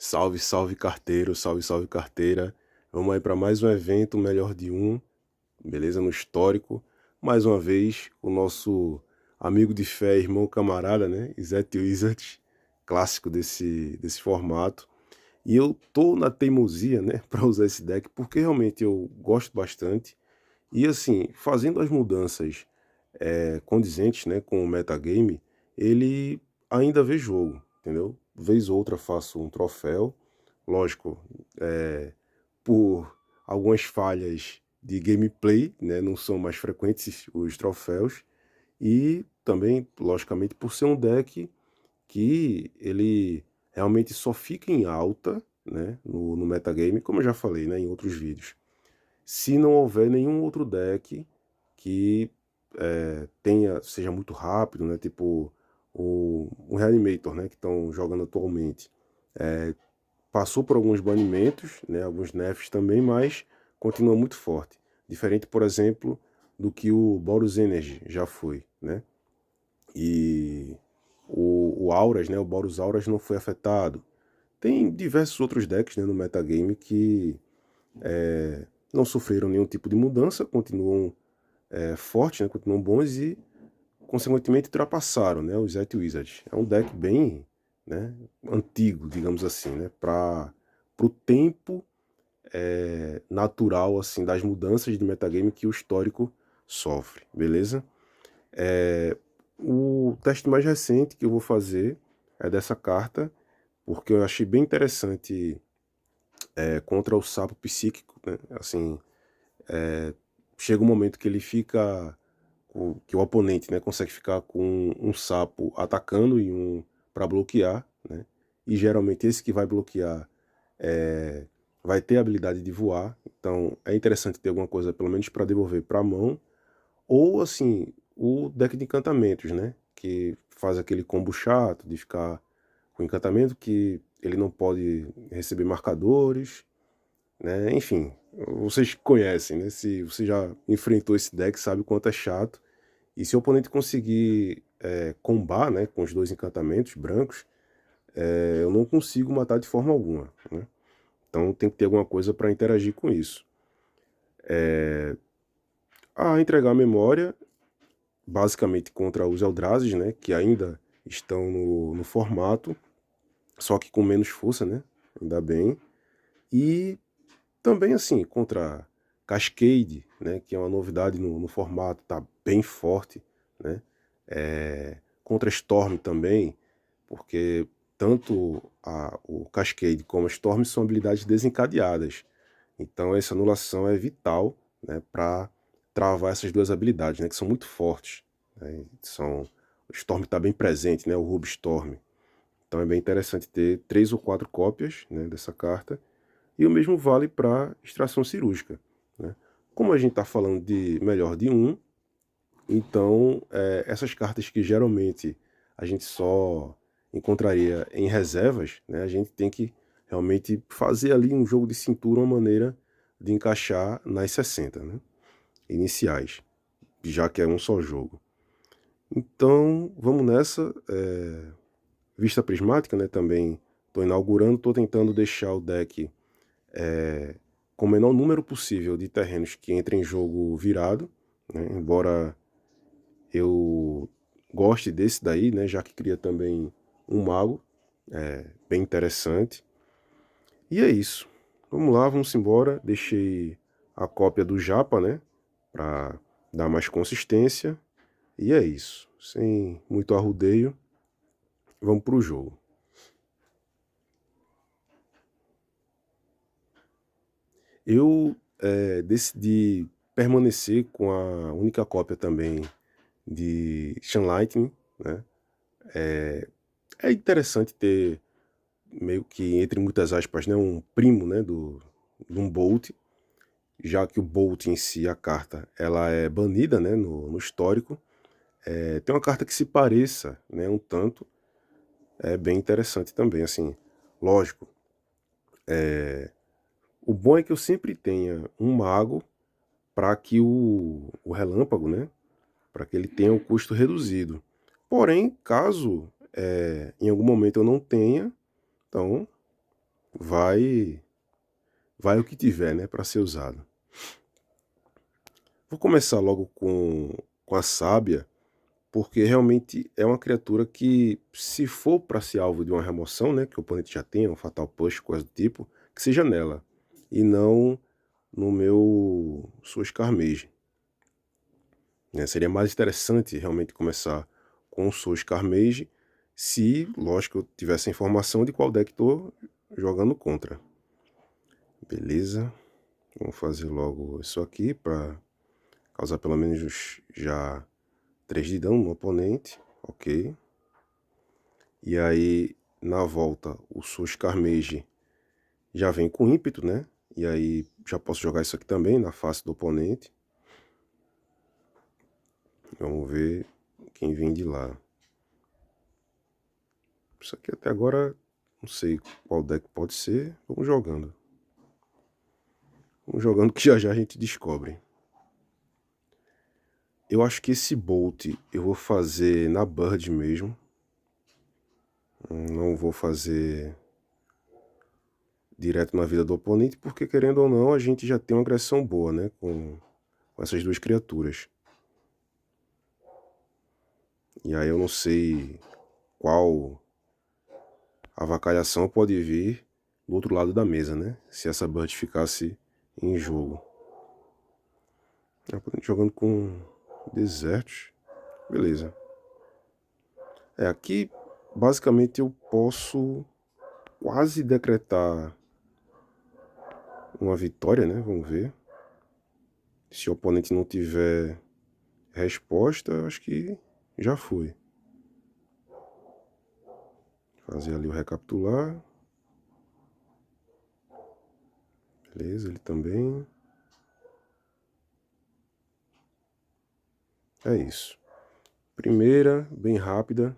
Salve, salve carteiro, salve, salve carteira. Vamos aí para mais um evento, melhor de um, beleza? No histórico. Mais uma vez, o nosso amigo de fé, irmão camarada, né? Zet Wizard, clássico desse formato. E eu tô na teimosia, né, para usar esse deck, porque realmente eu gosto bastante. E assim, fazendo as mudanças condizentes, né, com o metagame, ele ainda vê jogo, entendeu? Vez ou outra faço um troféu, lógico, por algumas falhas de gameplay, né, não são mais frequentes os troféus, e também, logicamente, por ser um deck que ele realmente só fica em alta, né, no metagame, como eu já falei, né, em outros vídeos, se não houver nenhum outro deck que seja muito rápido, né? Tipo o Reanimator, né? Que estão jogando atualmente. Passou por alguns banimentos, né? Alguns nerfs também, mas continua muito forte. Diferente, por exemplo, do que o Boros Energy já foi, né? E o Auras, né? O Boros Auras não foi afetado. Tem diversos outros decks, né, no metagame que não sofreram nenhum tipo de mudança, continuam fortes, né? Continuam bons e consequentemente ultrapassaram, né, os Zet Wizards. É um deck bem, né, antigo, digamos assim, né, para o tempo natural assim das mudanças de metagame que o histórico sofre, beleza? O teste mais recente que eu vou fazer é dessa carta, porque eu achei bem interessante contra o sapo psíquico, né? Assim, chega um momento que ele fica que o oponente, né, consegue ficar com um sapo atacando e um para bloquear, né? E geralmente esse que vai bloquear vai ter a habilidade de voar, então é interessante ter alguma coisa pelo menos para devolver para a mão, ou assim, o deck de encantamentos, né, que faz aquele combo chato de ficar com encantamento que ele não pode receber marcadores, né? Enfim, vocês conhecem, né? Se você já enfrentou esse deck, sabe o quanto é chato. E se o oponente conseguir combar, né, com os dois encantamentos brancos, eu não consigo matar de forma alguma, né? Então tem que ter alguma coisa para interagir com isso. A entregar a memória, basicamente contra os Eldrazi, né, que ainda estão no formato, só que com menos força, né? Ainda bem. E também assim, contra Cascade, né, que é uma novidade no formato, tá bem forte, né? Contra Storm também, porque tanto o Cascade como a Storm são habilidades desencadeadas. Então essa anulação é vital, né, para travar essas duas habilidades, né, que são muito fortes, né? O Storm está bem presente, né, o Ruby Storm. Então é bem interessante ter 3 ou 4 cópias, né, dessa carta. E o mesmo vale para extração cirúrgica, né? Como a gente está falando de melhor de um, então essas cartas que geralmente a gente só encontraria em reservas, né, a gente tem que realmente fazer ali um jogo de cintura, uma maneira de encaixar nas 60, né, iniciais, já que é um só jogo. Então vamos nessa. Vista prismática, né, também estou inaugurando, estou tentando deixar o deck com o menor número possível de terrenos que entrem em jogo virado, né, embora eu goste desse daí, né, já que cria também um mago, bem interessante. E é isso. Vamos lá, vamos embora. Deixei a cópia do Japa, né, para dar mais consistência. E é isso. Sem muito arrudeio, vamos pro jogo. Eu decidi permanecer com a única cópia também de Sun Lightning, né? É interessante ter meio que, entre muitas aspas, né, um primo, né, de um Bolt, já que o Bolt em si, a carta, ela é banida, né, no histórico. Tem uma carta que se pareça, né, um tanto, é bem interessante também, assim, lógico. O bom é que eu sempre tenha um mago para que o relâmpago, né, para que ele tenha um custo reduzido. Porém, caso em algum momento eu não tenha, então vai o que tiver, né, para ser usado. Vou começar logo com a sábia, porque realmente é uma criatura que, se for para ser alvo de uma remoção, né, que o oponente já tenha, um Fatal Push, coisa do tipo, que seja nela, e não no meu Suas Carmage. Né? Seria mais interessante realmente começar com o Suas Carmage, se, lógico, eu tivesse a informação de qual deck estou jogando contra. Beleza, vamos fazer logo isso aqui para causar pelo menos já 3 de dano no oponente, ok. E aí, na volta, o Suas Carmage já vem com ímpeto, né? E aí já posso jogar isso aqui também na face do oponente. Vamos ver quem vem de lá. Isso aqui até agora, não sei qual deck pode ser. Vamos jogando. Vamos jogando que já já a gente descobre. Eu acho que esse Bolt eu vou fazer na Bird mesmo. Não vou fazer direto na vida do oponente, porque querendo ou não, a gente já tem uma agressão boa, né? Com essas duas criaturas. E aí eu não sei qual avacalhação pode vir do outro lado da mesa, né? Se essa Bird ficasse em jogo. Jogando com desertos. Beleza. Aqui basicamente eu posso quase decretar uma vitória, né? Vamos ver. Se o oponente não tiver resposta, acho que já foi. Fazer ali o recapitular. Beleza, ele também. É isso. Primeira, bem rápida,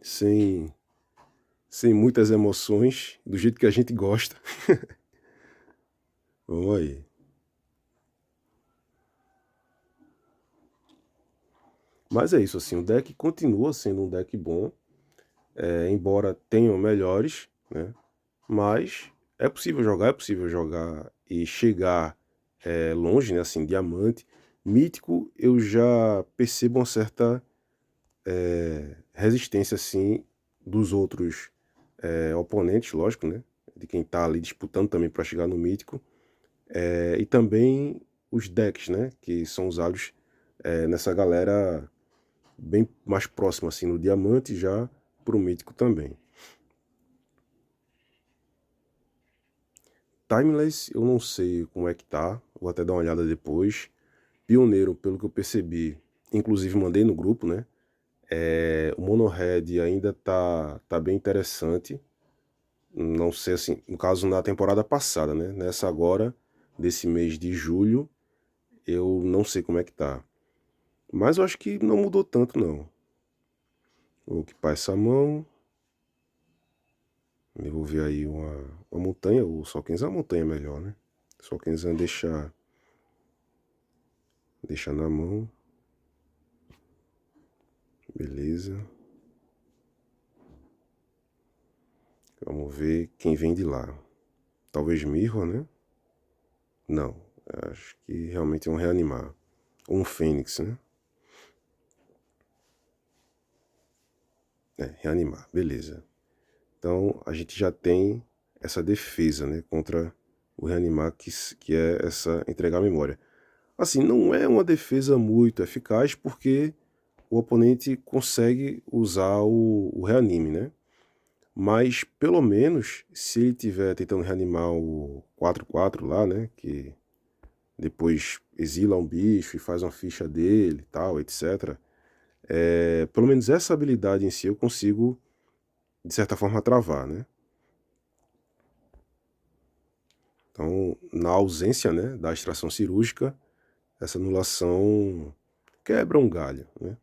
sem muitas emoções, do jeito que a gente gosta. Vamos aí. Mas é isso, assim, o deck continua sendo um deck bom, embora tenham melhores, né? Mas é possível jogar e chegar longe, né? Assim, diamante. Mítico, eu já percebo uma certa resistência, assim, dos outros oponentes, lógico, né? De quem tá ali disputando também para chegar no mítico. E também os decks, né? Que são usados nessa galera bem mais próxima, assim, no diamante já pro mítico também. Timeless, eu não sei como é que tá, vou até dar uma olhada depois. Pioneiro, pelo que eu percebi, inclusive mandei no grupo, né? O Mono Red ainda tá bem interessante. Não sei assim, no caso na temporada passada, né? Nessa agora, desse mês de julho, eu não sei como é que tá. Mas eu acho que não mudou tanto, não. Vou equipar essa mão. Devolver aí uma montanha, ou só quem a montanha é melhor, né? Só quem deixar na mão. Beleza. Vamos ver quem vem de lá. Talvez Mirror, né? Não. Acho que realmente é um reanimar. Ou um Fênix, né? Reanimar. Beleza. Então a gente já tem essa defesa, né? Contra o reanimar, que é essa entregar a memória. Assim, não é uma defesa muito eficaz, porque o oponente consegue usar o reanime, né? Mas, pelo menos, se ele estiver tentando reanimar o 4/4 lá, né? Que depois exila um bicho e faz uma ficha dele, tal, etc. Pelo menos essa habilidade em si eu consigo, de certa forma, travar, né? Então, na ausência, né, da extração cirúrgica, essa anulação quebra um galho, né?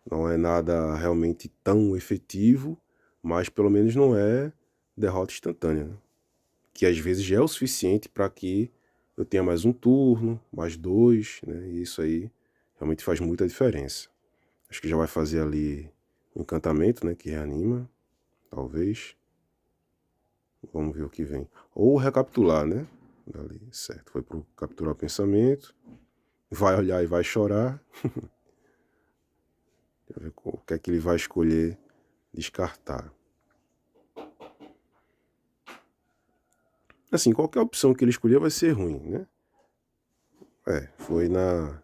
Não é nada realmente tão efetivo, mas pelo menos não é derrota instantânea, né? Que às vezes já é o suficiente para que eu tenha mais um turno, mais dois, né? E isso aí realmente faz muita diferença. Acho que já vai fazer ali um encantamento, né? Que reanima. talvez. Vamos ver o que vem. Ou recapitular, né? Dali, certo. Foi pro capturar o pensamento. Vai olhar e vai chorar. Deixa eu ver o que é que ele vai escolher descartar. Assim, qualquer opção que ele escolher vai ser ruim, né? Foi na...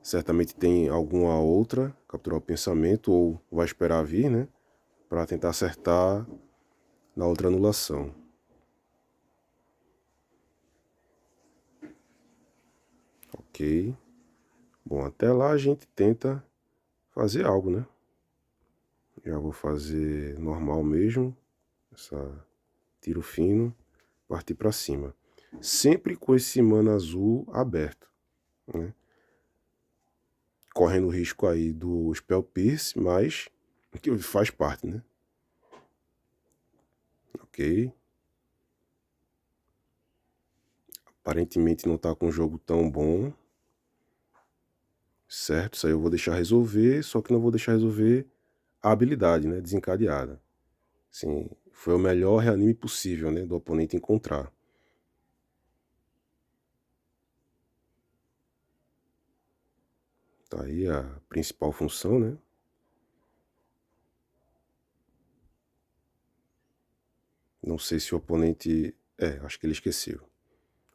Certamente tem alguma outra, capturar o pensamento, ou vai esperar vir, né? Para tentar acertar na outra anulação. Ok. Bom, até lá a gente tenta fazer algo, né? Já vou fazer normal mesmo. Essa tiro fino. Partir para cima. Sempre com esse mana azul aberto, né? Correndo o risco aí do Spell Pierce, mas que faz parte, né? Ok. Aparentemente não tá com um jogo tão bom. Certo, isso aí eu vou deixar resolver, só que não vou deixar resolver a habilidade, né? Desencadeada. Sim, foi o melhor reanime possível, né? Do oponente encontrar. Tá aí a principal função, né? Não sei se o oponente... acho que ele esqueceu.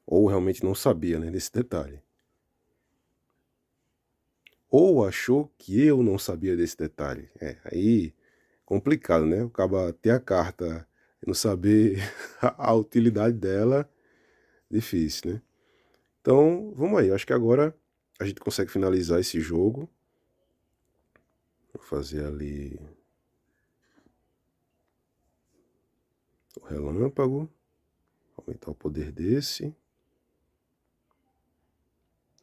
Ou realmente não sabia, né, desse detalhe. Ou achou que eu não sabia desse detalhe. Aí complicado, né? O cara ter a carta e não saber a utilidade dela, difícil, né? Então, vamos aí. Acho que agora a gente consegue finalizar esse jogo. Vou fazer ali o relâmpago. Aumentar o poder desse.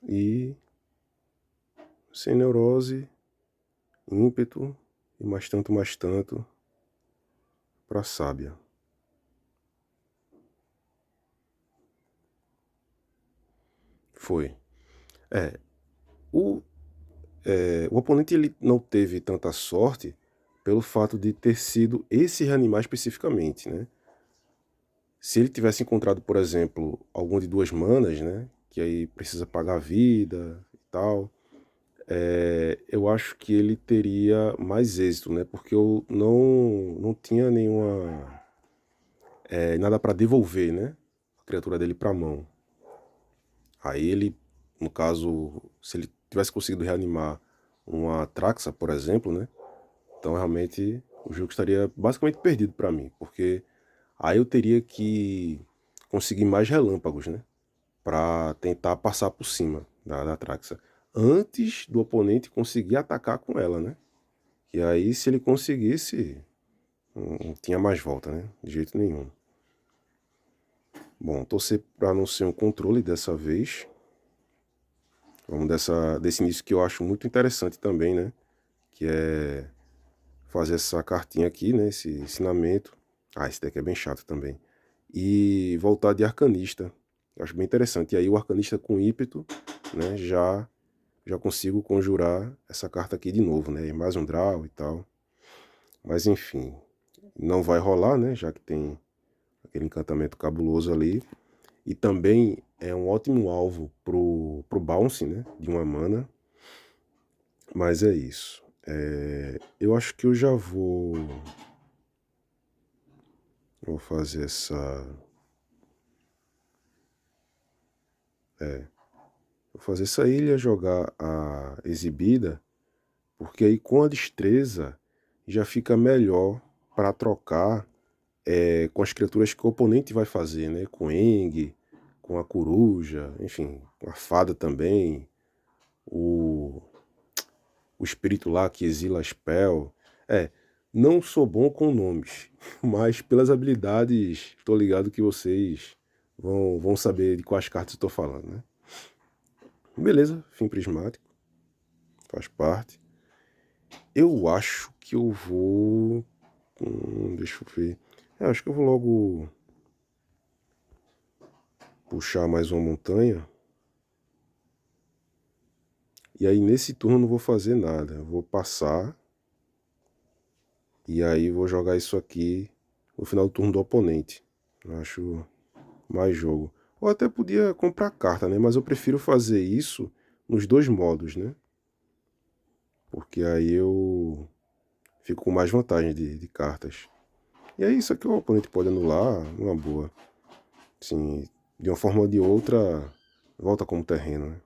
E sem neurose, ímpeto e mais tanto para sábia. Foi. O oponente ele não teve tanta sorte pelo fato de ter sido esse reanimar especificamente, né? Se ele tivesse encontrado, por exemplo, algum de 2 manas, né? Que aí precisa pagar a vida e tal, eu acho que ele teria mais êxito, né? Porque eu não tinha nenhuma... nada para devolver, né? A criatura dele para a mão. Aí ele, no caso, se ele tivesse conseguido reanimar uma Traxa, por exemplo, né? Então realmente o jogo estaria basicamente perdido para mim, porque aí eu teria que conseguir mais relâmpagos, né? Para tentar passar por cima da Traxa, antes do oponente conseguir atacar com ela, né? E aí se ele conseguisse, não tinha mais volta, né? De jeito nenhum. Bom, torcer para não ser um controle dessa vez. Vamos desse início que eu acho muito interessante também, né? Que é fazer essa cartinha aqui, né? Esse ensinamento. Esse deck é bem chato também. E voltar de arcanista. Eu acho bem interessante. E aí o arcanista com ímpeto, né? Já consigo conjurar essa carta aqui de novo, né? Mais um draw e tal. Mas enfim, não vai rolar, né? Já que tem aquele encantamento cabuloso ali. E também é um ótimo alvo pro bounce, né? De uma mana. Mas é isso. Eu acho que eu já vou fazer essa... Vou fazer essa ilha, jogar a exibida, porque aí com a destreza já fica melhor para trocar com as criaturas que o oponente vai fazer, né? Com Eng, com a coruja, enfim, com a fada também, o espírito lá que exila spell. Não sou bom com nomes, mas pelas habilidades, tô ligado que vocês vão saber de quais cartas eu tô falando, né? Beleza, fim prismático, faz parte. Eu acho que eu vou... deixa eu ver. Acho que eu vou logo puxar mais uma montanha. E aí nesse turno eu não vou fazer nada. Eu vou passar. E aí vou jogar isso aqui no final do turno do oponente. Eu acho mais jogo. Ou até podia comprar carta, né? Mas eu prefiro fazer isso nos dois modos, né? Porque aí eu fico com mais vantagem de cartas. E é isso aqui, o oponente pode anular uma boa. Sim, de uma forma ou de outra, volta como terreno, né?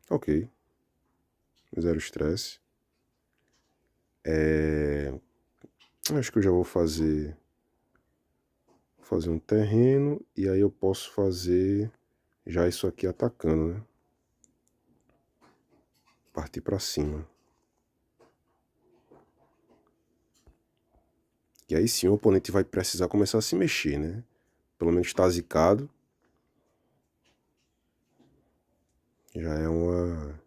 Ok, zero estresse. Acho que eu já vou fazer um terreno e aí eu posso fazer já isso aqui atacando, né? Partir pra cima. E aí sim o oponente vai precisar começar a se mexer, né? Pelo menos tá zicado. Já é uma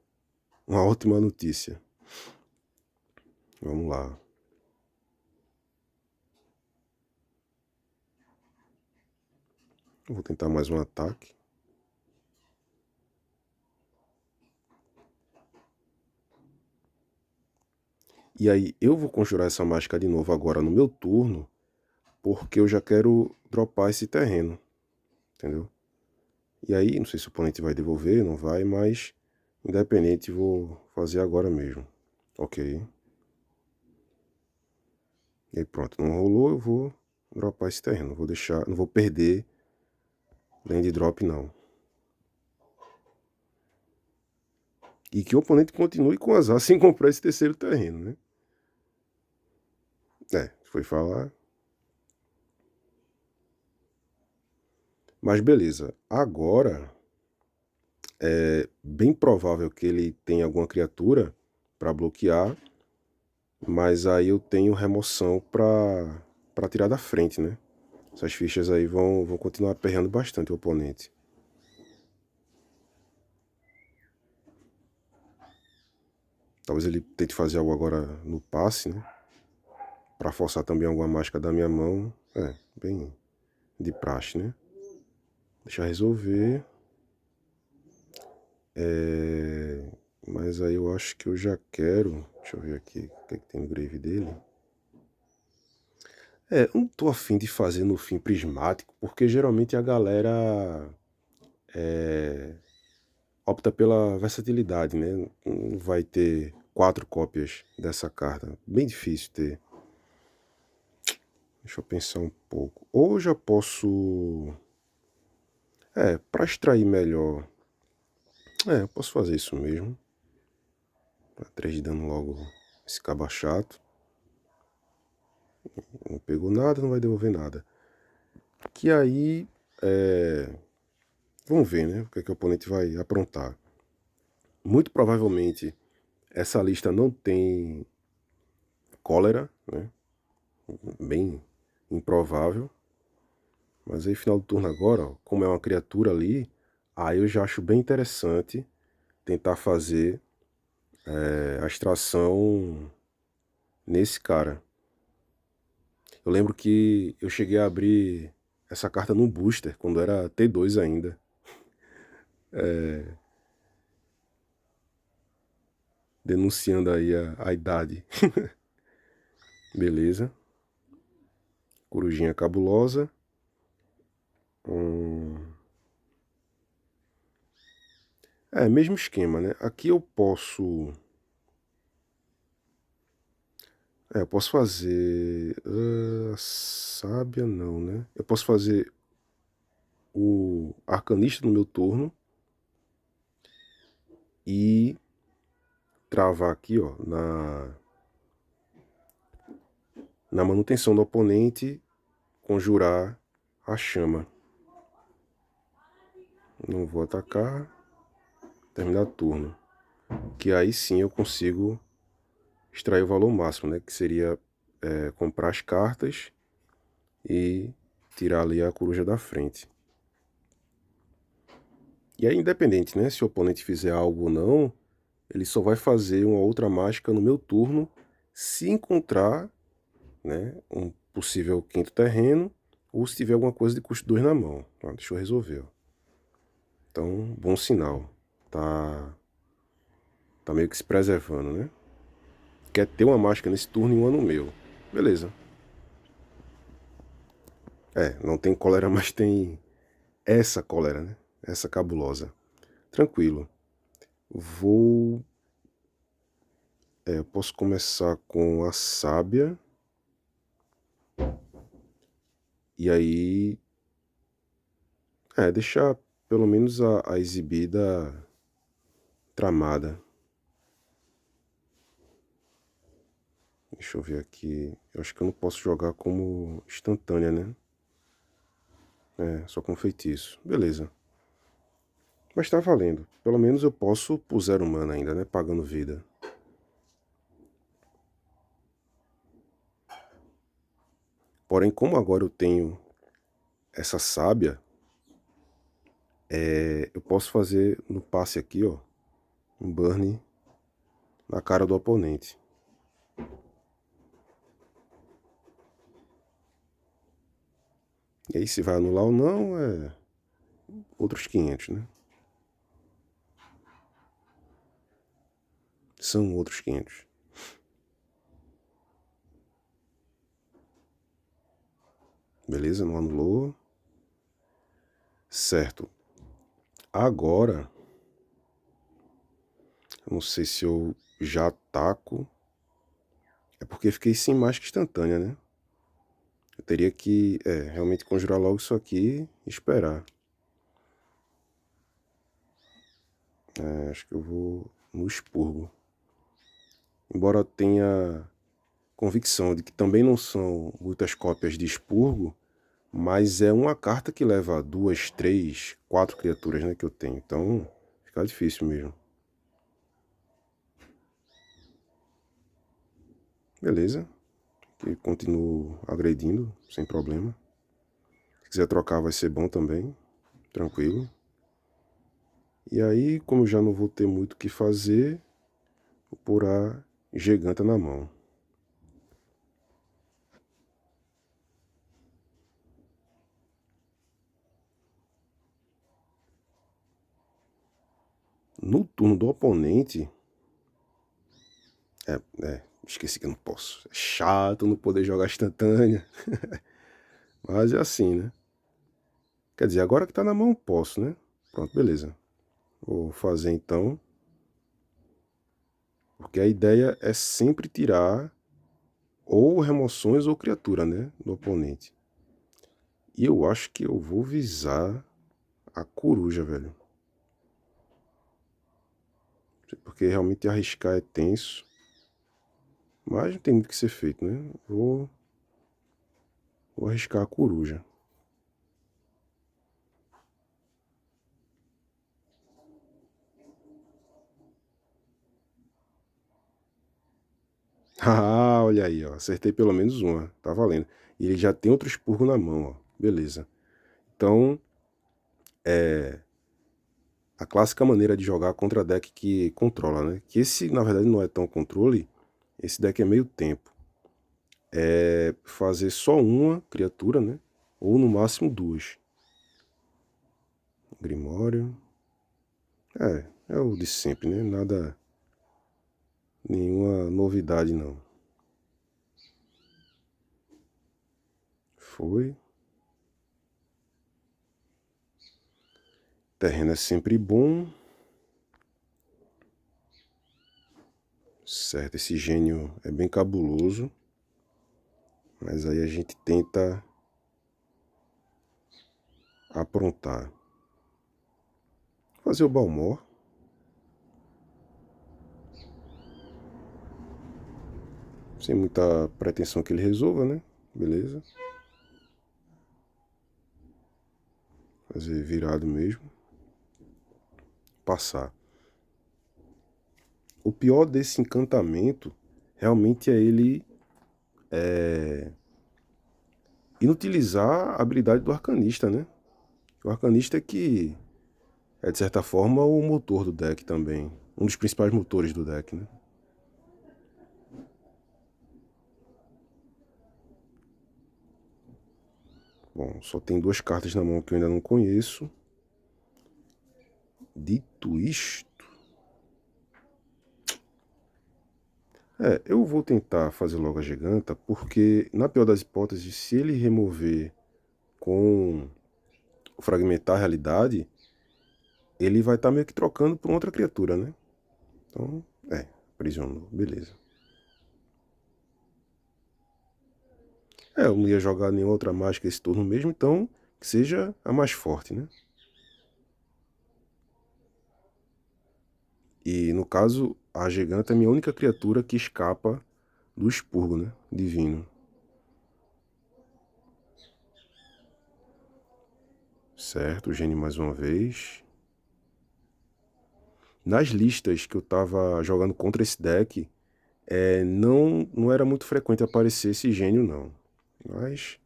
ótima notícia. Vamos lá. Vou tentar mais um ataque. E aí eu vou conjurar essa mágica de novo agora no meu turno, porque eu já quero dropar esse terreno, entendeu? E aí, não sei se o oponente vai devolver, não vai, mas independente vou fazer agora mesmo. Ok. E aí pronto, não rolou, eu vou dropar esse terreno. Vou deixar, não vou perder land drop não. E que o oponente continue com azar sem comprar esse terceiro terreno, né? Foi falar. Mas beleza, agora é bem provável que ele tenha alguma criatura para bloquear, mas aí eu tenho remoção para tirar da frente, né? Essas fichas aí vão continuar aperreando bastante o oponente. Talvez ele tente fazer algo agora no passe, né? Para forçar também alguma mágica da minha mão. Bem de praxe, né? Deixa eu resolver. Mas aí eu acho que eu já quero. Deixa eu ver aqui o que, é que tem no grave dele. Eu não tô afim de fazer no fim prismático, porque geralmente a galera opta pela versatilidade, né? Não vai ter 4 cópias dessa carta. Bem difícil ter. Deixa eu pensar um pouco. Ou eu já posso. Para extrair melhor. Eu posso fazer isso mesmo. Pra 3 de dano logo esse caba chato. Não pegou nada, não vai devolver nada. Que aí. Vamos ver, né? O que, é que o oponente vai aprontar. Muito provavelmente essa lista não tem cólera, né? Bem improvável. Mas aí, final do turno agora, ó, como é uma criatura ali, aí eu já acho bem interessante tentar fazer a extração nesse cara. Eu lembro que eu cheguei a abrir essa carta no booster, quando era T2 ainda. Denunciando aí a idade. Beleza. Corujinha cabulosa. Mesmo esquema, né? Aqui eu posso... eu posso fazer... sábia não, né? Eu posso fazer o arcanista no meu turno. E travar aqui, ó, na manutenção do oponente, conjurar a chama. Não vou atacar. Terminar o turno. Que aí sim eu consigo extrair o valor máximo, né? Que seria comprar as cartas e tirar ali a coruja da frente. E aí, independente, né? Se o oponente fizer algo ou não, ele só vai fazer uma outra mágica no meu turno se encontrar, né, um possível quinto terreno ou se tiver alguma coisa de custo 2 na mão. Deixa eu resolver. Ó. Então, bom sinal. Tá meio que se preservando, né? Quer ter uma mágica nesse turno e uma no meu. Beleza. Não tem cólera, mas tem essa cólera, né? Essa cabulosa. Tranquilo. Vou... eu posso começar com a sábia. E aí... deixar pelo menos a exibida tramada. Deixa eu ver aqui. Eu acho que eu não posso jogar como instantânea, né? Só com feitiço. Beleza. Mas tá valendo. Pelo menos eu posso por 0 mana ainda, né? Pagando vida. Porém, como agora eu tenho essa sábia, eu posso fazer no passe aqui, ó, um burn na cara do oponente. E aí se vai anular ou não, outros 500, né? São outros 500. Beleza, não anulou. Certo. Agora, eu não sei se eu já ataco. É porque fiquei sem mágica instantânea, né? Eu teria que, realmente conjurar logo isso aqui e esperar. Acho que eu vou no expurgo. Embora eu tenha convicção de que também não são muitas cópias de expurgo, mas é uma carta que leva 2, 3, 4 criaturas, né, que eu tenho. Então, fica difícil mesmo. Beleza. E continuo agredindo, sem problema. Se quiser trocar vai ser bom também. Tranquilo. E aí, como eu já não vou ter muito o que fazer, vou pôr a giganta na mão. No turno do oponente... esqueci que eu não posso. É chato não poder jogar instantânea. Mas é assim, né? Quer dizer, agora que tá na mão, posso, né? Pronto, beleza. Vou fazer então. Porque a ideia é sempre tirar ou remoções ou criatura, né? Do oponente. E eu acho que eu vou visar a coruja, velho. Porque realmente arriscar é tenso. Mas não tem muito o que ser feito, né? Vou arriscar a coruja. Ah, olha aí, ó. Acertei pelo menos uma. Tá valendo. E ele já tem outro expurgo na mão, ó. Beleza. Então, a clássica maneira de jogar contra deck que controla, né? Que esse, na verdade, não é tão controle. Esse deck é meio tempo. É fazer só uma criatura, né? Ou no máximo 2. Grimório. É o de sempre, né? Nada... Nenhuma novidade, não. Foi. Terreno é sempre bom. Certo, esse gênio é bem cabuloso. Mas aí a gente tenta aprontar. Fazer o Balmor. Sem muita pretensão que ele resolva, né? Beleza. Fazer virado mesmo. Passar. O pior desse encantamento realmente é ele inutilizar a habilidade do arcanista, né? O arcanista é que é, de certa forma, o motor do deck também. Um dos principais motores do deck, né? Bom, só tem 2 cartas na mão que eu ainda não conheço. Dito isto... Eu vou tentar fazer logo a giganta, porque na pior das hipóteses, se ele remover com o fragmentar a realidade, ele vai estar meio que trocando por outra criatura, né? Então, aprisionou, beleza. Eu não ia jogar nenhuma outra mágica esse turno mesmo, então que seja a mais forte, né? E no caso, a giganta é a minha única criatura que escapa do expurgo, né? Divino. Certo, gênio mais uma vez. Nas listas que eu tava jogando contra esse deck, não era muito frequente aparecer esse gênio, não. Mas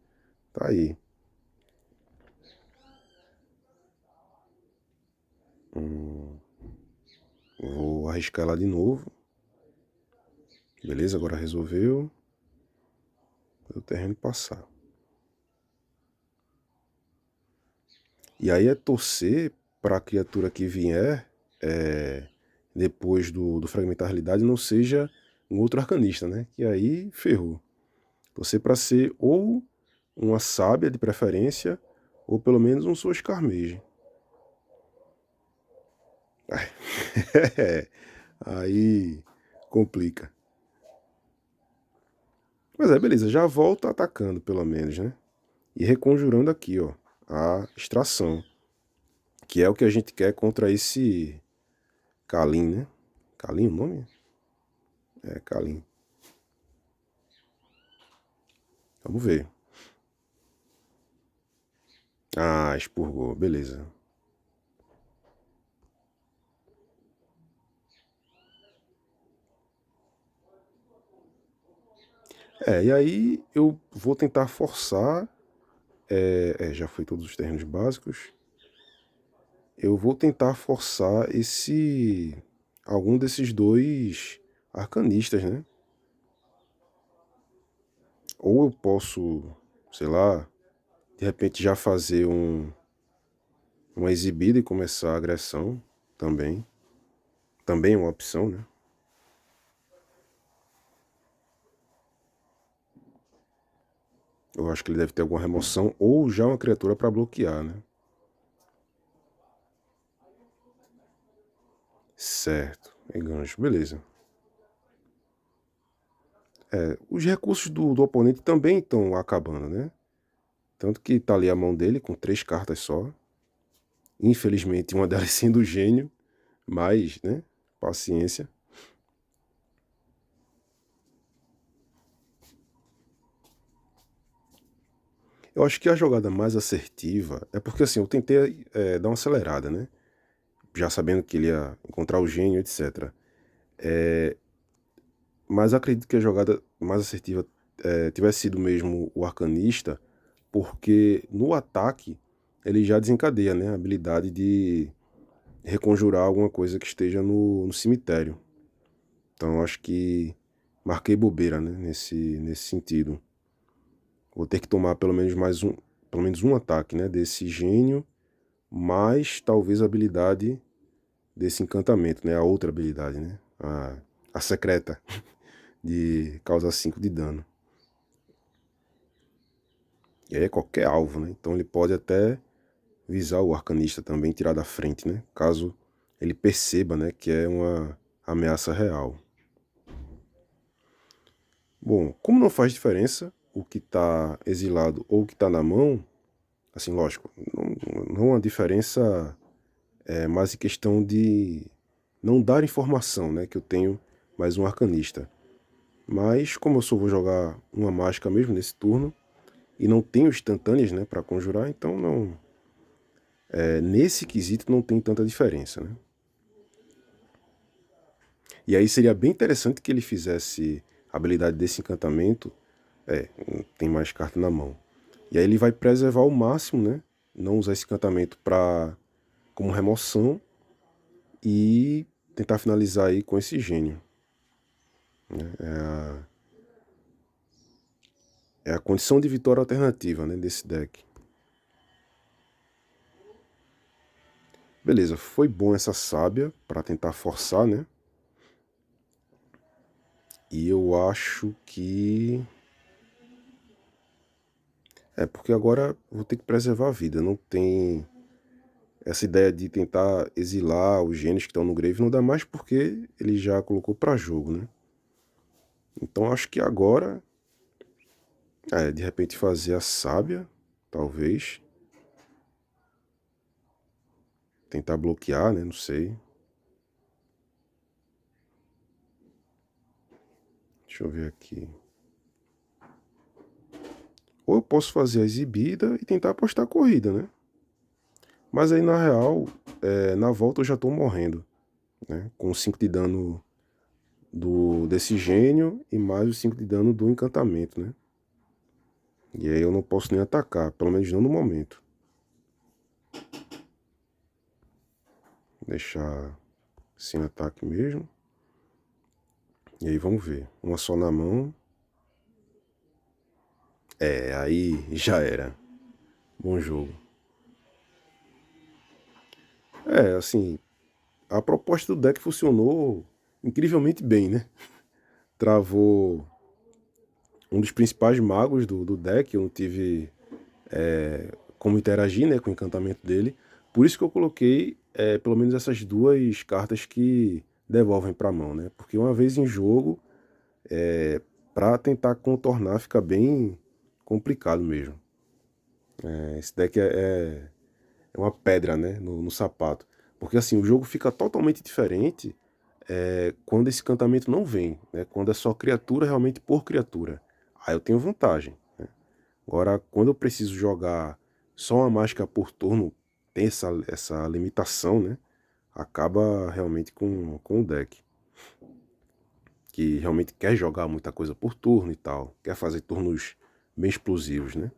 tá aí. Vou arriscar lá de novo. Beleza, agora resolveu. O terreno passar. E aí é torcer para a criatura que vier depois do fragmentar a realidade não seja um outro arcanista, né? Que aí ferrou. Torcer para ser ou uma sábia de preferência, ou pelo menos um Soulscar Mage. Aí complica. Mas beleza, já volta atacando pelo menos, né? E reconjurando aqui, ó, a extração. Que é o que a gente quer contra esse Kalim, né? Kalim o nome? Kalim. Vamos ver. Ah, expurgou, beleza. E aí eu vou tentar forçar. Já foi todos os terrenos básicos. Eu vou tentar forçar algum desses dois arcanistas, né? Ou eu posso, sei lá, de repente já fazer uma exibida e começar a agressão também. Também é uma opção, né? Eu acho que ele deve ter alguma remoção ou já uma criatura para bloquear, né? Certo. É gancho, beleza. Os recursos do oponente também estão acabando, né? Tanto que tá ali a mão dele com 3 cartas só. Infelizmente, uma delas sendo gênio, mas, né? Paciência. Eu acho que a jogada mais assertiva é porque assim, eu tentei dar uma acelerada, né? Já sabendo que ele ia encontrar o gênio, etc. Mas acredito que a jogada mais assertiva tivesse sido mesmo o arcanista, porque no ataque ele já desencadeia, né? A habilidade de reconjurar alguma coisa que esteja no cemitério. Então acho que marquei bobeira, né? Nesse sentido. Vou ter que tomar pelo menos um ataque, né? Desse gênio, mais talvez a habilidade desse encantamento, né? A outra habilidade, né? A secreta, de causar 5 de dano. E aí é qualquer alvo, né? Então ele pode até visar o arcanista também, tirar da frente, né? Caso ele perceba, né, que é uma ameaça real. Bom, como não faz diferença o que está exilado ou o que está na mão, assim, lógico, não há diferença, mais em questão de não dar informação, né, que eu tenho mais um arcanista. Mas como eu só vou jogar uma mágica mesmo nesse turno e não tenho instantâneas, né, para conjurar, então não, nesse quesito não tem tanta diferença, né? E aí seria bem interessante que ele fizesse a habilidade desse encantamento. Tem mais carta na mão. E aí ele vai preservar ao máximo, né? Não usar esse encantamento como remoção e tentar finalizar aí com esse gênio. Né? É a condição de vitória alternativa, né, desse deck. Beleza, foi bom essa sábia para tentar forçar, né? E eu acho que... porque agora eu vou ter que preservar a vida. Não tem essa ideia de tentar exilar os genes que estão no Grave, não dá mais porque ele já colocou pra jogo, né? Então acho que agora, de repente fazer a sábia, talvez. Tentar bloquear, né? Não sei. Deixa eu ver aqui. Ou eu posso fazer a exibida e tentar apostar a corrida, né? Mas aí, na real, na volta eu já tô morrendo, né? Com 5 de dano desse gênio e mais os 5 de dano do encantamento, né? E aí eu não posso nem atacar, pelo menos não no momento. Deixar sem ataque mesmo. E aí vamos ver. Uma só na mão. Aí já era. Bom jogo. Assim, a proposta do deck funcionou incrivelmente bem, né? Travou um dos principais magos do deck, eu não tive como interagir, né, com o encantamento dele. Por isso que eu coloquei pelo menos essas duas cartas que devolvem para a mão, né? Porque uma vez em jogo, para tentar contornar fica bem complicado mesmo. Esse deck é uma pedra, né, no sapato. Porque assim, o jogo fica totalmente diferente quando esse encantamento não vem, né? Quando é só criatura realmente por criatura. Aí eu tenho vantagem. Né? Agora, quando eu preciso jogar só uma mágica por turno, tem essa limitação, né? Acaba realmente com o deck. Que realmente quer jogar muita coisa por turno e tal. Quer fazer turnos bem explosivos, né?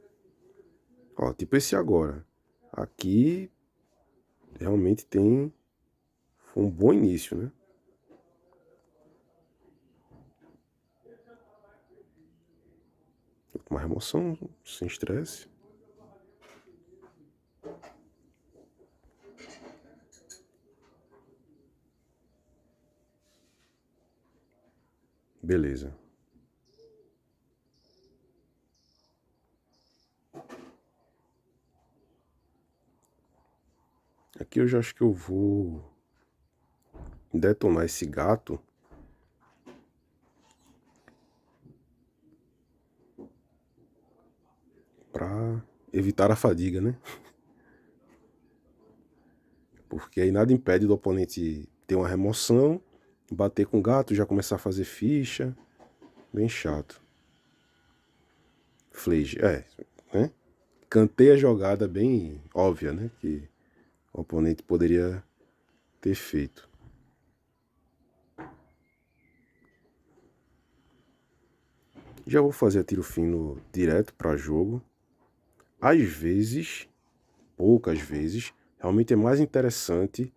Ó, tipo esse agora. Aqui realmente foi um bom início, né? Uma remoção sem estresse. Beleza. Aqui eu já acho que eu vou detonar esse gato. Pra evitar a fadiga, né? Porque aí nada impede do oponente ter uma remoção, bater com o gato, já começar a fazer ficha. Bem chato. Flage, né? Cantei a jogada bem óbvia, né? Que o oponente poderia ter feito. Já vou fazer a tiro fino direto para jogo. Às vezes, poucas vezes, realmente é mais interessante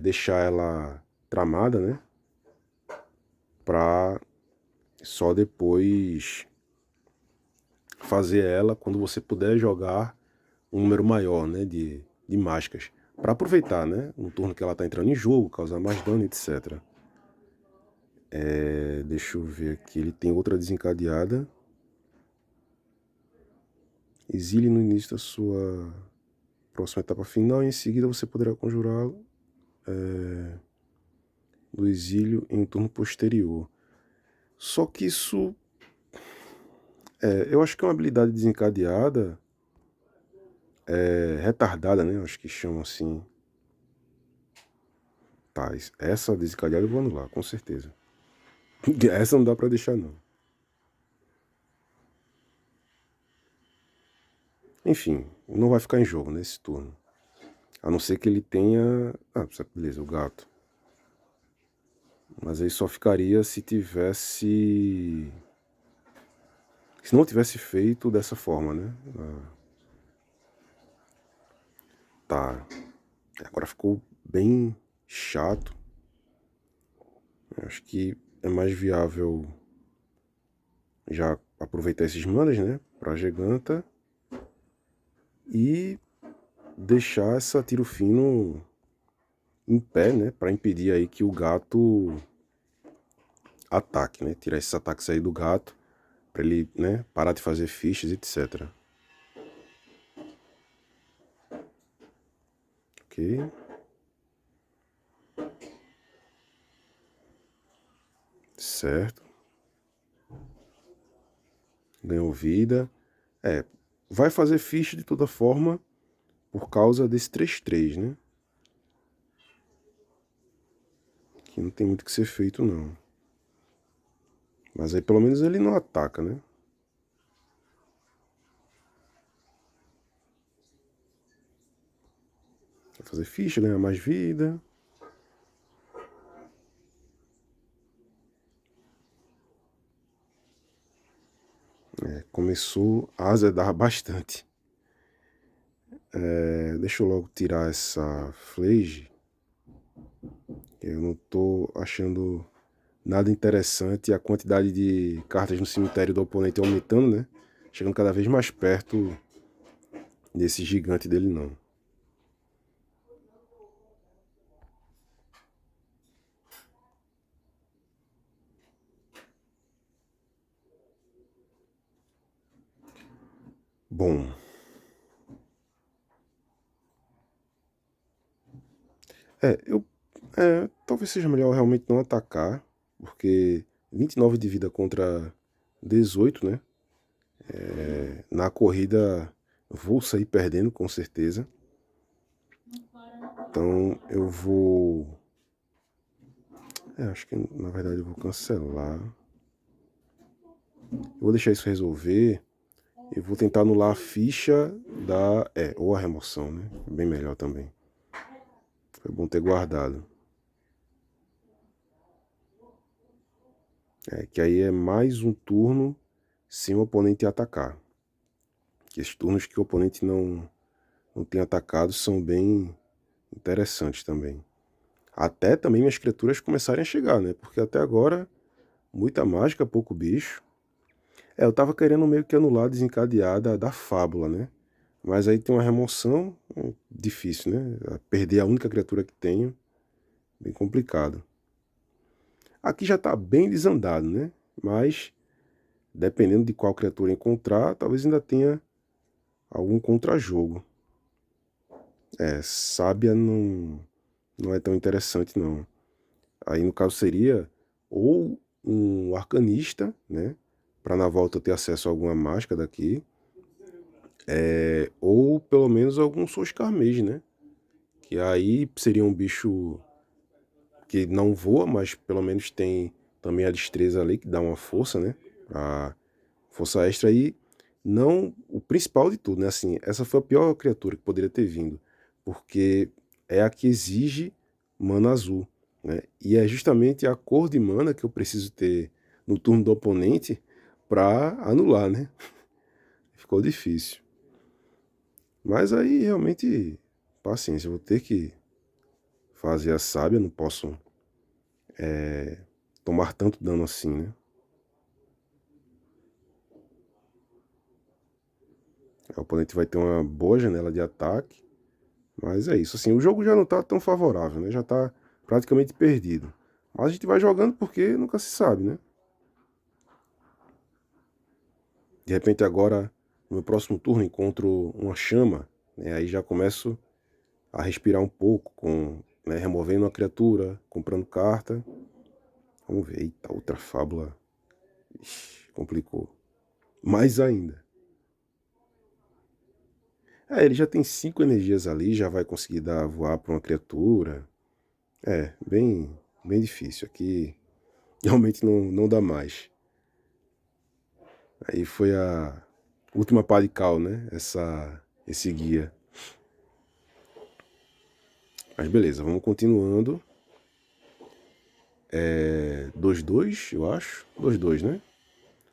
deixar ela tramada, né? Pra só depois fazer ela quando você puder jogar um número maior, né, de mágicas. Para aproveitar, né, no turno que ela tá entrando em jogo, causar mais dano, etc. Deixa eu ver aqui, ele tem outra desencadeada. Exile no início da sua próxima etapa final, e em seguida você poderá conjurá-lo do exílio em um turno posterior. Só que isso... eu acho que é uma habilidade desencadeada, retardada, né, acho que chamam assim. Tá, essa desencadeada eu vou anular, com certeza. Essa não dá pra deixar, não. Enfim, não vai ficar em jogo nesse turno. A não ser que ele tenha... beleza, o gato. Mas aí só ficaria se tivesse... Se não tivesse feito dessa forma, né? Tá. Agora ficou bem chato. Acho que é mais viável já aproveitar esses manas, né? Pra Giganta. E deixar essa tiro fino em pé, né? Pra impedir aí que o gato ataque, né? Tirar esses ataques aí do gato, pra ele, né, parar de fazer fichas, etc. Ok. Certo. Ganhou vida. Vai fazer ficha de toda forma por causa desse 3-3, né? Que não tem muito o que ser feito, não. Mas aí pelo menos ele não ataca, né? Vai fazer ficha, ganhar mais vida. Começou a azedar bastante. Deixa eu logo tirar essa Flage. Eu não tô achando nada interessante. A quantidade de cartas no cemitério do oponente aumentando, né? Chegando cada vez mais perto desse gigante dele, não. Bom. Talvez seja melhor realmente não atacar, porque 29 de vida contra 18, né? Na corrida vou sair perdendo, com certeza. Então eu vou... acho que na verdade eu vou cancelar. Eu vou deixar isso resolver. Eu vou tentar anular a ficha da... ou a remoção, né? Bem melhor também. Foi bom ter guardado. Que aí é mais um turno sem o oponente atacar. Que esses turnos que o oponente não tem atacado são bem interessantes também. Até também minhas criaturas começarem a chegar, né? Porque até agora, muita mágica, pouco bicho. Eu tava querendo meio que anular a desencadeada da fábula, né? Mas aí tem uma remoção, difícil, né? Perder a única criatura que tenho, bem complicado. Aqui já tá bem desandado, né? Mas, dependendo de qual criatura encontrar, talvez ainda tenha algum contrajogo. Sábia não é tão interessante, não. Aí, no caso, seria ou um arcanista, né? Para na volta ter acesso a alguma mágica daqui. Ou pelo menos algum Soulscar Mage, né? Que aí seria um bicho que não voa, mas pelo menos tem também a destreza ali, que dá uma força, né? A força extra aí. Não o principal de tudo, né? Assim, essa foi a pior criatura que poderia ter vindo. Porque é a que exige mana azul, né? E é justamente a cor de mana que eu preciso ter no turno do oponente para anular, né? Ficou difícil. Mas aí realmente, paciência, eu vou ter que fazer a sábia, não posso tomar tanto dano assim, né? O oponente vai ter uma boa janela de ataque, mas é isso. Assim, o jogo já não tá tão favorável, né? Já tá praticamente perdido. Mas a gente vai jogando porque nunca se sabe, né? De repente agora, no meu próximo turno, encontro uma chama, né? Aí já começo a respirar um pouco, né? Removendo uma criatura, comprando carta. Vamos ver. Eita, outra fábula. Ixi, complicou. Mais ainda. Ele já tem 5 energias ali, já vai conseguir dar voar para uma criatura. Bem difícil. Aqui realmente não dá mais. Aí foi a última pá de cal, né? Esse guia. Mas beleza, vamos continuando. 2-2, eu acho. 2-2, né?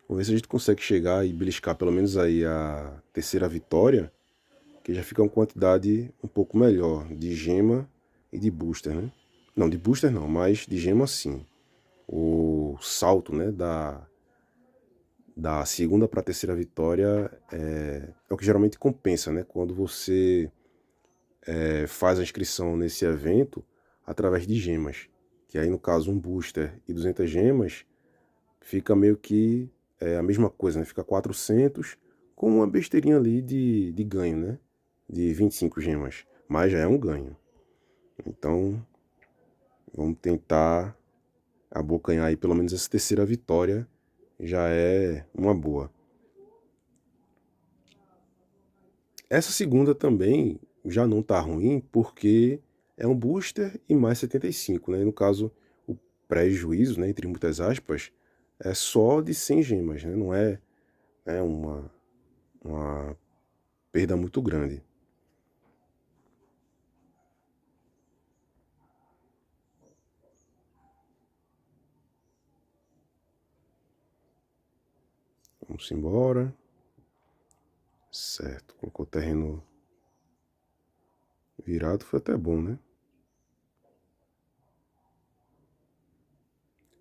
Vamos ver se a gente consegue chegar e beliscar pelo menos aí a terceira vitória. Que já fica uma quantidade um pouco melhor de gema e de booster, né? Não, de booster não, mas de gema sim. O salto, né, da segunda para a terceira vitória é o que geralmente compensa, né? Quando você faz a inscrição nesse evento através de gemas. Que aí, no caso, um booster e 200 gemas fica meio que a mesma coisa, né? Fica 400 com uma besteirinha ali de ganho, né? De 25 gemas, mas já é um ganho. Então, vamos tentar abocanhar aí pelo menos essa terceira vitória, já é uma boa. Essa segunda também já não tá ruim, porque é um booster e mais 75, né? No caso, o prejuízo, né, entre muitas aspas, é só de 100 gemas, né? Não é, uma perda muito grande. Vamos embora. Certo, colocou o terreno virado, foi até bom, né?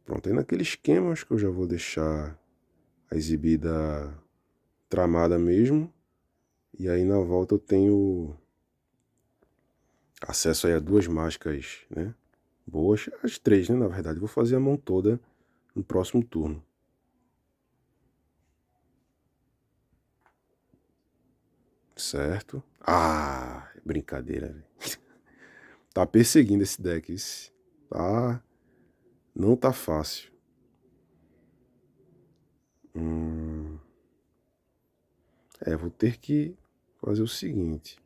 Pronto, aí naquele esquema, acho que eu já vou deixar a exibida tramada mesmo. E aí na volta eu tenho acesso aí a duas mágicas, né? Boas, as três, né? Na verdade, vou fazer a mão toda no próximo turno. Certo? Ah, brincadeira, velho. Tá perseguindo esse deck. Tá. Não tá fácil. Hum, vou ter que fazer o seguinte.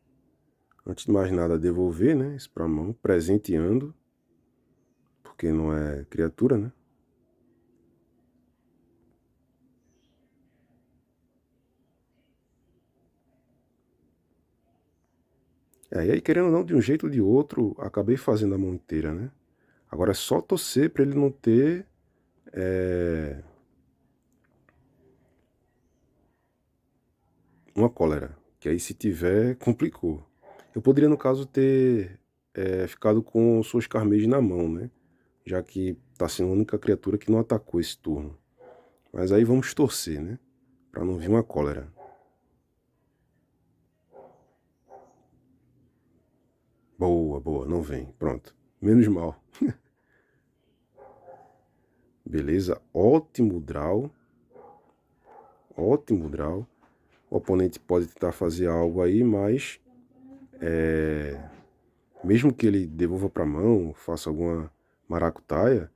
Antes de mais nada, devolver, né? Isso pra mão, presenteando. Porque não é criatura, né? E aí, querendo ou não, de um jeito ou de outro, acabei fazendo a mão inteira, né? Agora é só torcer pra ele não ter uma cólera. Que aí, se tiver, complicou. Eu poderia, no caso, ter ficado com suas Carmege na mão, né? Já que tá sendo a única criatura que não atacou esse turno. Mas aí vamos torcer, né? Pra não vir uma cólera. Boa, boa, não vem. Pronto. Menos mal. Beleza, ótimo draw. Ótimo draw. O oponente pode tentar fazer algo aí, mas mesmo que ele devolva para a mão, faça alguma maracutaia,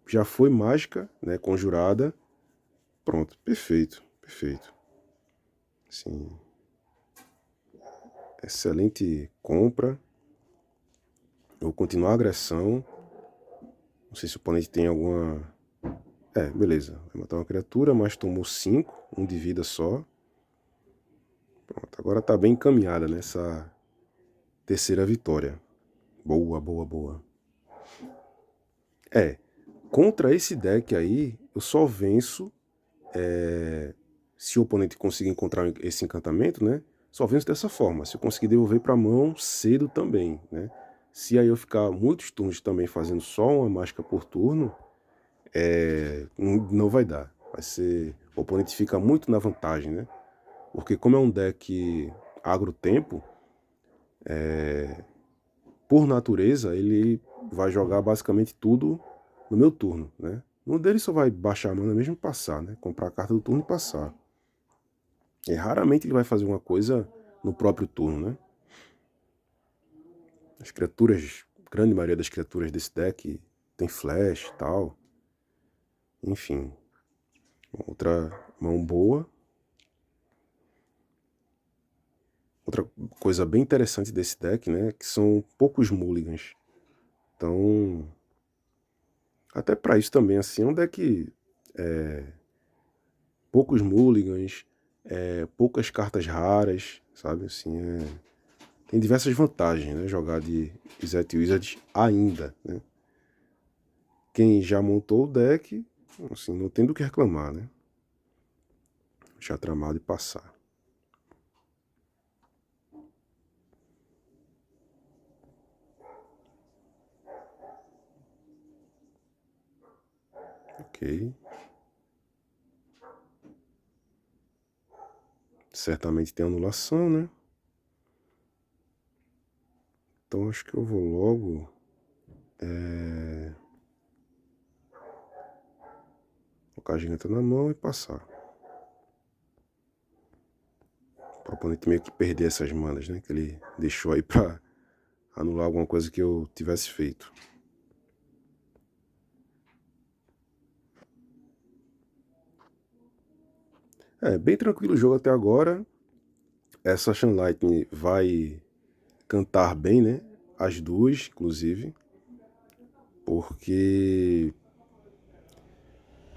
já foi mágica, né, conjurada. Pronto, perfeito, perfeito. Sim, excelente compra. Eu vou continuar a agressão. Não sei se o oponente tem alguma... beleza. Vai matar uma criatura, mas tomou 5, um de vida só. Pronto, agora tá bem encaminhada nessa terceira vitória. Boa, boa, boa. Contra esse deck aí, eu só venço se o oponente conseguir encontrar esse encantamento, né? Só venço dessa forma. Se eu conseguir devolver para a mão cedo também, né? Se aí eu ficar muitos turnos também fazendo só uma mágica por turno, não vai dar. Vai ser... O oponente fica muito na vantagem, né? Porque como é um deck agro-tempo, por natureza, ele vai jogar basicamente tudo no meu turno, né? No dele só vai baixar a mana mesmo e passar, né? Comprar a carta do turno e passar. E raramente ele vai fazer uma coisa no próprio turno, né? As criaturas, grande maioria das criaturas desse deck tem flash e tal. Enfim, outra mão boa. Outra coisa bem interessante desse deck, né? Que são poucos mulligans. Então, até para isso também, assim, é um deck poucos mulligans, poucas cartas raras, sabe? Assim, tem diversas vantagens, né? Jogar de Exet Wizard ainda, né? Quem já montou o deck, assim, não tem do que reclamar, né? Já tramado e passar. Ok. Certamente tem anulação, né? Então acho que eu vou logo Colocar a giganta na mão e passar. Para o oponente meio que perder essas manas, né? Que ele deixou aí para anular alguma coisa que eu tivesse feito. Bem tranquilo o jogo até agora. Essa Shan Lightning vai cantar bem, né? As duas, inclusive. Porque...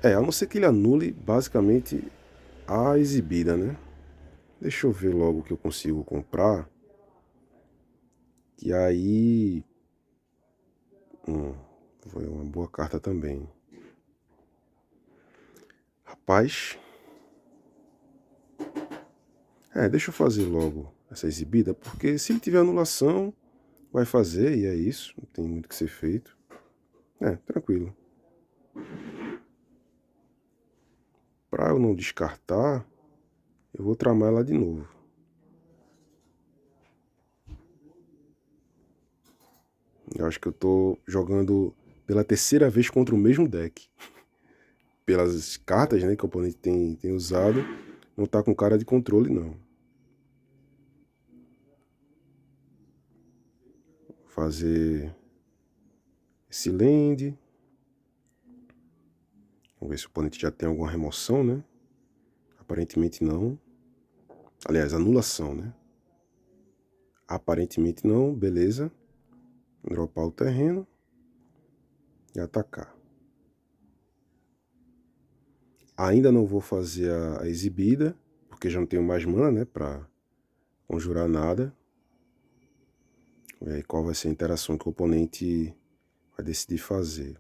a não ser que ele anule, basicamente, a exibida, né? Deixa eu ver logo o que eu consigo comprar. Que aí... foi uma boa carta também. Rapaz... deixa eu fazer logo essa exibida, porque se ele tiver anulação, vai fazer, e é isso. Não tem muito o que ser feito. Tranquilo. Para eu não descartar, eu vou tramar ela de novo. Eu acho que eu tô jogando pela terceira vez contra o mesmo deck. Pelas cartas, né, que o oponente tem usado, não tá com cara de controle, não. Vou fazer esse land. Vamos ver se o oponente já tem alguma remoção, né? Aparentemente não. Aliás, anulação, né? Aparentemente não, beleza. Dropar o terreno e atacar. Ainda não vou fazer a exibida, porque já não tenho mais mana, né, pra conjurar nada. E aí qual vai ser a interação que o oponente vai decidir fazer.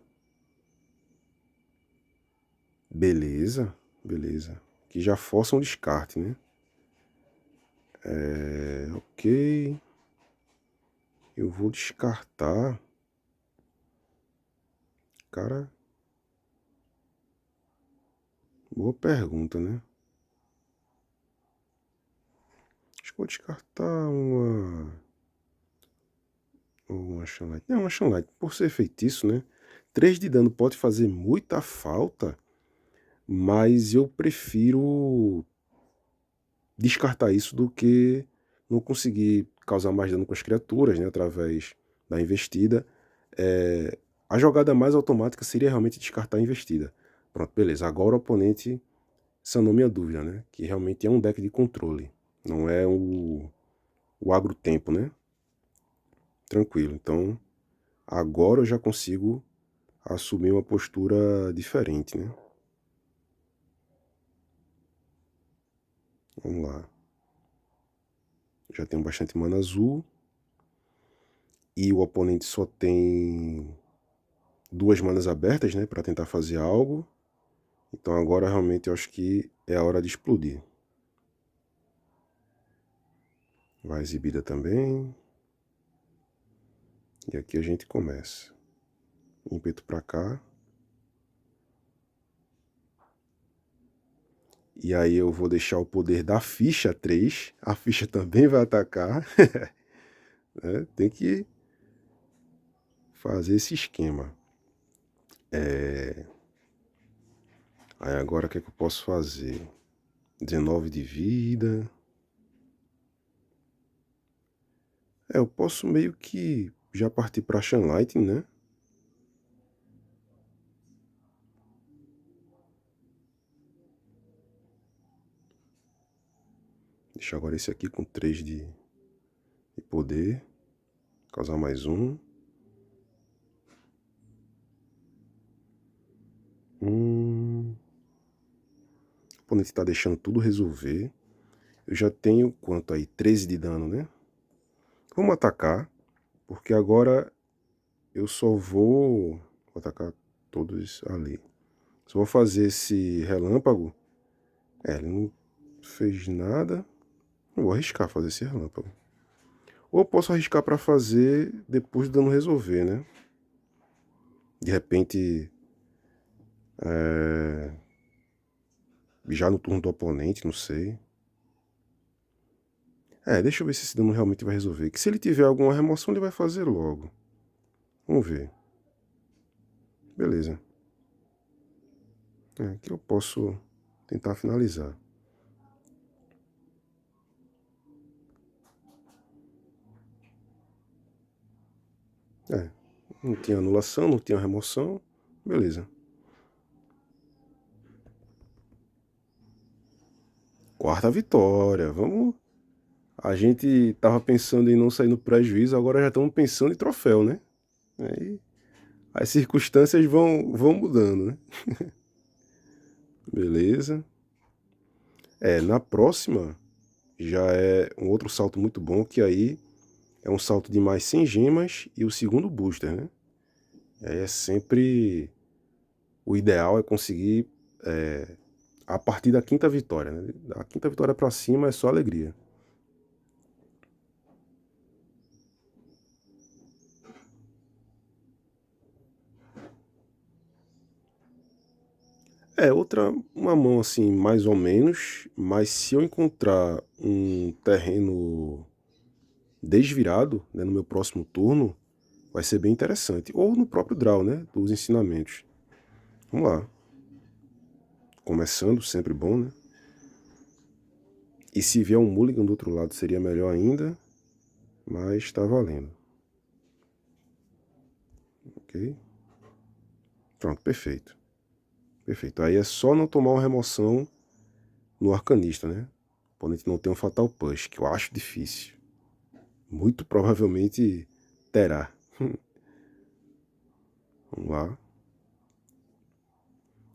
Beleza, beleza. Que já força um descarte, né? Ok. Eu vou descartar. Cara, boa pergunta, né? Acho que vou descartar uma Shanlight. Não, uma Shanlight, por ser feitiço, né? 3 de dano pode fazer muita falta, mas eu prefiro descartar isso do que não conseguir causar mais dano com as criaturas, né? Através da investida. A jogada mais automática seria realmente descartar a investida. Pronto, beleza. Agora o oponente sanou minha dúvida, né? Que realmente é um deck de controle. Não é o agrotempo, né? Tranquilo. Então, agora eu já consigo assumir uma postura diferente, né? Vamos lá. Já tenho bastante mana azul. E o oponente só tem 2 manas abertas, né? Pra tentar fazer algo. Então agora realmente eu acho que é a hora de explodir. Vai exibida também. E aqui a gente começa. Ímpeto pra cá. E aí eu vou deixar o poder da ficha 3. A ficha também vai atacar. Tem que fazer esse esquema. Aí agora o que é que eu posso fazer? 19 de vida. Eu posso meio que já partir pra Shan Lightning, né? Deixa agora esse aqui com 3 de poder. Causar mais um. O oponente tá deixando tudo resolver. Eu já tenho quanto aí? 13 de dano, né? Vamos atacar. Porque agora eu só vou atacar todos ali. Só vou fazer esse relâmpago. Ele não fez nada. Não vou arriscar fazer esse relâmpago. Ou eu posso arriscar para fazer depois do dano resolver, né? De repente... já no turno do oponente, não sei. Deixa eu ver se esse dano realmente vai resolver. Que se ele tiver alguma remoção, ele vai fazer logo. Vamos ver. Beleza. Aqui eu posso tentar finalizar. Não tinha anulação, não tinha remoção. Beleza. Quarta vitória. Vamos. A gente tava pensando em não sair no prejuízo, agora já estamos pensando em troféu, né? Aí as circunstâncias vão mudando, né? Beleza. Na próxima já é um outro salto muito bom, que aí é um salto de mais 100 gemas e o segundo booster, né? Aí é sempre... O ideal é conseguir a partir da quinta vitória, né? Da quinta vitória pra cima é só alegria. Uma mão assim, mais ou menos, mas se eu encontrar um terreno desvirado, né, no meu próximo turno, vai ser bem interessante. Ou no próprio draw, né, dos ensinamentos. Vamos lá. Começando, sempre bom, né? E se vier um mulligan do outro lado seria melhor ainda, mas tá valendo. Ok? Pronto, perfeito. Perfeito. Aí é só não tomar uma remoção no arcanista, né? O oponente não tem um fatal push, que eu acho difícil. Muito provavelmente terá. Vamos lá.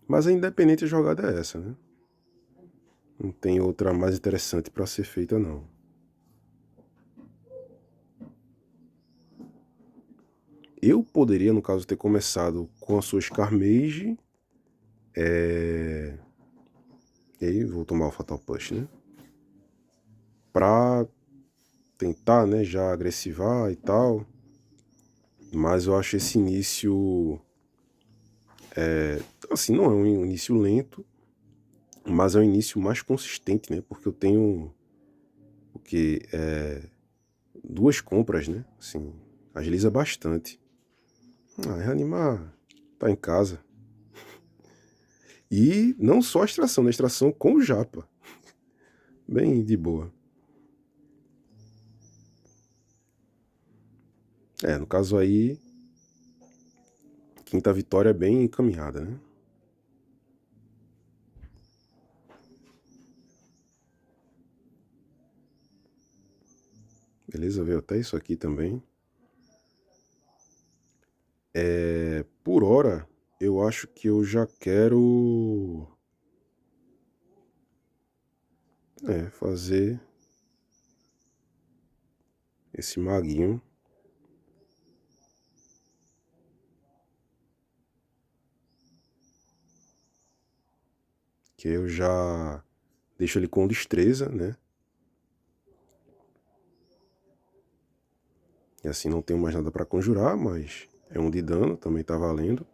Mas a independente a jogada é essa, né? Não tem outra mais interessante para ser feita, não. Eu poderia, no caso, ter começado com a sua Scarmage. E aí, vou tomar o Fatal Push, né? Pra tentar, né, já agressivar e tal. Mas eu acho esse início... assim, não é um início lento, mas é um início mais consistente, né? Porque eu tenho... Porque duas compras, né? Assim, agiliza bastante. Reanimar tá em casa. E não só a extração, né? A extração com o japa. Bem de boa. No caso aí, quinta vitória é bem encaminhada, né? Beleza, veio até isso aqui também. Por hora, eu acho que eu já quero... fazer esse maguinho. Que eu já deixo ele com destreza, né? E assim não tenho mais nada para conjurar, mas é um de dano, também tá valendo.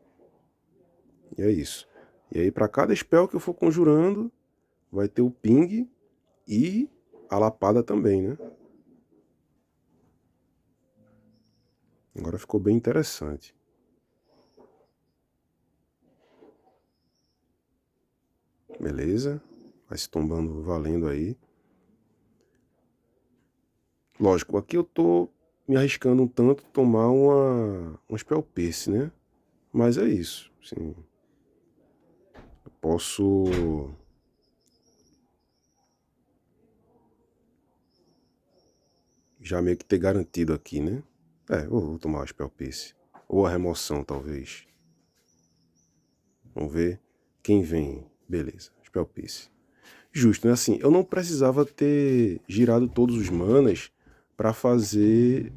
E é isso. E aí para cada spell que eu for conjurando, vai ter o ping e a lapada também, né? Agora ficou bem interessante. Beleza? Vai se tombando valendo aí. Lógico, aqui eu tô me arriscando um tanto tomar um Spell Pierce, né? Mas é isso. Assim, eu posso... já meio que ter garantido aqui, né? Eu vou tomar o Spell Pierce. Ou a remoção, talvez. Vamos ver quem vem. Beleza, Spell Pierce. Justo, né? Assim, eu não precisava ter girado todos os manas para fazer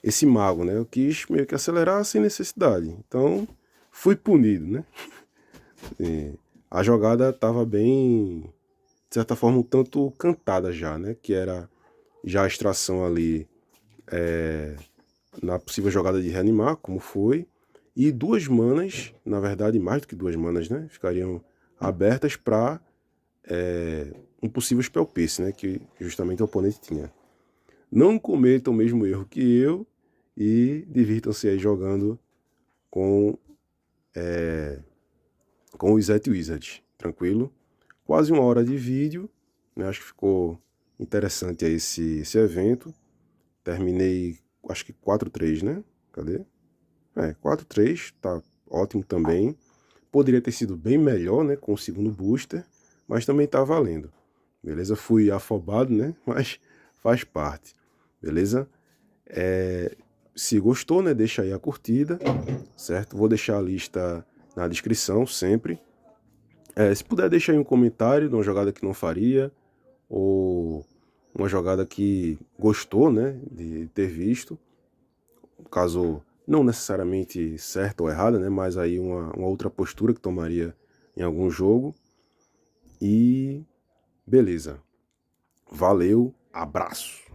esse mago, né? Eu quis meio que acelerar sem necessidade. Então, fui punido, né? A jogada estava bem, de certa forma, um tanto cantada já, né? Que era já a extração ali na possível jogada de reanimar, como foi. E duas manas, na verdade, mais do que duas manas, né? Ficariam abertas para um possível spell pierce, né? Que justamente o oponente tinha. Não cometam o mesmo erro que eu e divirtam-se aí jogando com com o Zet Wizard, tranquilo? Quase 1 hora de vídeo, né? Acho que ficou interessante aí esse evento. Terminei, acho que 4-3, né? Cadê? 4-3, tá ótimo também. Poderia ter sido bem melhor, né? Com o segundo booster, mas também tá valendo. Beleza? Fui afobado, né? Mas faz parte. Beleza? Se gostou, né? Deixa aí a curtida, certo? Vou deixar a lista na descrição sempre. Se puder, deixa aí um comentário de uma jogada que não faria, ou uma jogada que gostou, né? De ter visto. Caso não necessariamente certa ou errada, né? Mas aí uma outra postura que tomaria em algum jogo. E beleza. Valeu, abraço.